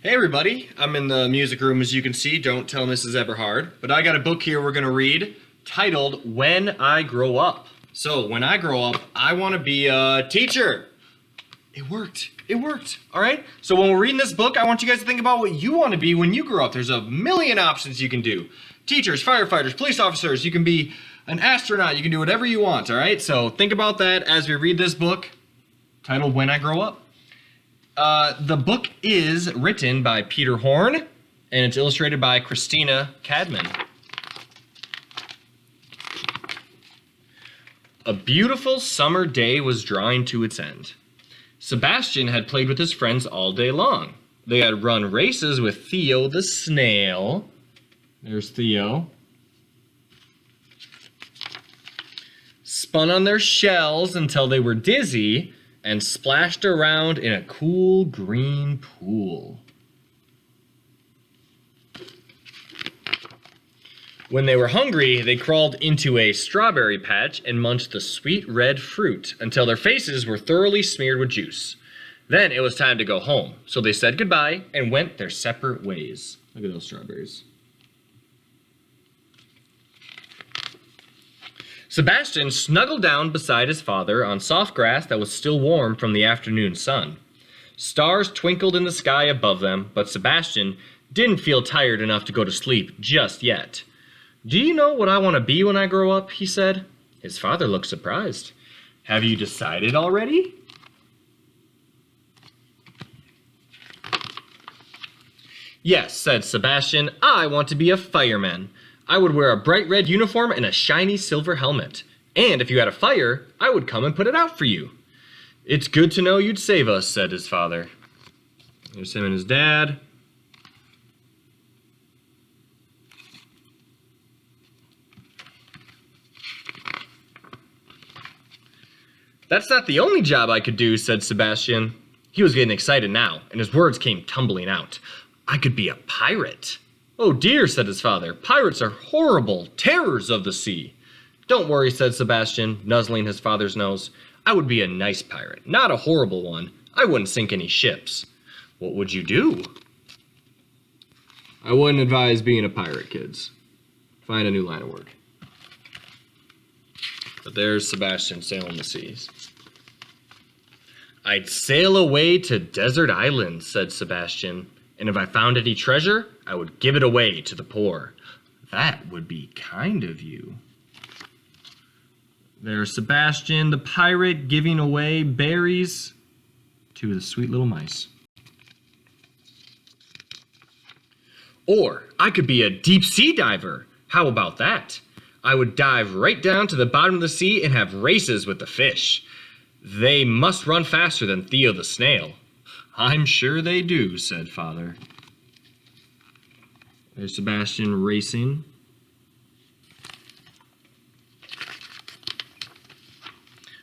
Hey everybody, I'm in the music room as you can see, don't tell Mrs. Eberhard, but I got a book here we're going to read titled When I Grow Up. So, when I grow up, I want to be a teacher. It worked, alright? So when we're reading this book, I want you guys to think about what you want to be when you grow up. There's a million options you can do. Teachers, firefighters, police officers, you can be an astronaut, you can do whatever you want, alright? So think about that as we read this book titled When I Grow Up. The book is written by Peter Horn, and it's illustrated by Christina Cadman. A beautiful summer day was drawing to its end. Sebastian had played with his friends all day long. They had run races with Theo the snail. There's Theo. Spun on their shells until they were dizzy, and splashed around in a cool green pool. When they were hungry, they crawled into a strawberry patch and munched the sweet red fruit until their faces were thoroughly smeared with juice. Then it was time to go home, so they said goodbye and went their separate ways. Look at those strawberries. Sebastian snuggled down beside his father on soft grass that was still warm from the afternoon sun. Stars twinkled in the sky above them, but Sebastian didn't feel tired enough to go to sleep just yet. "Do you know what I want to be when I grow up?" he said. His father looked surprised. "Have you decided already?" "Yes," said Sebastian, "I want to be a fireman. I would wear a bright red uniform and a shiny silver helmet. And if you had a fire, I would come and put it out for you." "It's good to know you'd save us," said his father. There's him and his dad. "That's not the only job I could do," said Sebastian. He was getting excited now, and his words came tumbling out. "I could be a pirate." "Oh dear," said his father. "Pirates are horrible terrors of the sea." "Don't worry," said Sebastian, nuzzling his father's nose. "I would be a nice pirate, not a horrible one. I wouldn't sink any ships." "What would you do?" "I wouldn't advise being a pirate, kids. Find a new line of work." But there's Sebastian sailing the seas. "I'd sail away to desert islands," said Sebastian. "And if I found any treasure, I would give it away to the poor." "That would be kind of you." There's Sebastian, the pirate, giving away berries to the sweet little mice. "Or I could be a deep sea diver. How about that? I would dive right down to the bottom of the sea and have races with the fish. They must run faster than Theo the snail." "I'm sure they do," said father. There's Sebastian racing.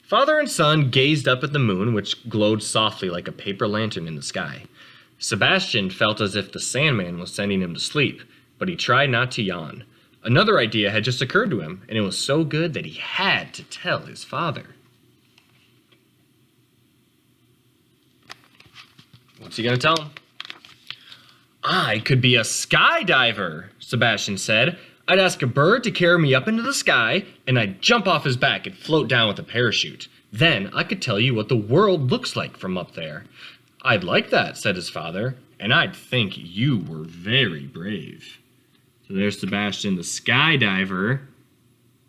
Father and son gazed up at the moon, which glowed softly like a paper lantern in the sky. Sebastian felt as if the Sandman was sending him to sleep, but he tried not to yawn. Another idea had just occurred to him, and it was so good that he had to tell his father. What's he gonna tell him? "I could be a skydiver," Sebastian said. "I'd ask a bird to carry me up into the sky, and I'd jump off his back and float down with a parachute. Then I could tell you what the world looks like from up there." "I'd like that," said his father, "and I'd think you were very brave." So there's Sebastian, the skydiver.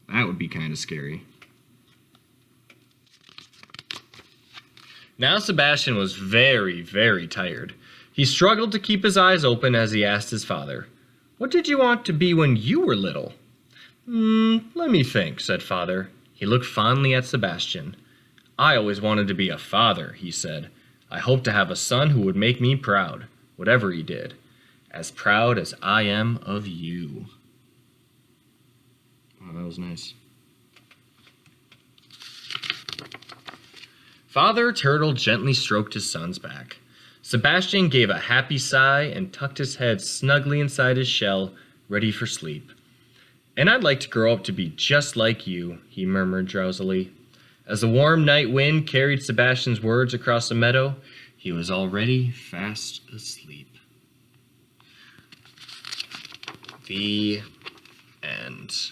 That would be kind of scary. Now Sebastian was very, very tired. He struggled to keep his eyes open as he asked his father, "What did you want to be when you were little?" Let me think," said father. He looked fondly at Sebastian. "I always wanted to be a father," he said. "I hoped to have a son who would make me proud, whatever he did. As proud as I am of you." Oh, that was nice. Father Turtle gently stroked his son's back. Sebastian gave a happy sigh and tucked his head snugly inside his shell, ready for sleep. "And I'd like to grow up to be just like you," he murmured drowsily. As the warm night wind carried Sebastian's words across the meadow, he was already fast asleep. The end.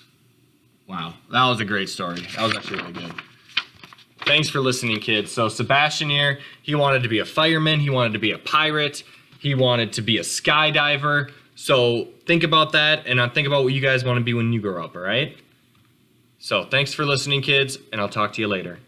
Wow, that was a great story. That was actually really good. Thanks for listening, kids. So Sebastian here, he wanted to be a fireman, he wanted to be a pirate, he wanted to be a skydiver. So think about that, and think about what you guys want to be when you grow up, all right? So thanks for listening, kids, and I'll talk to you later.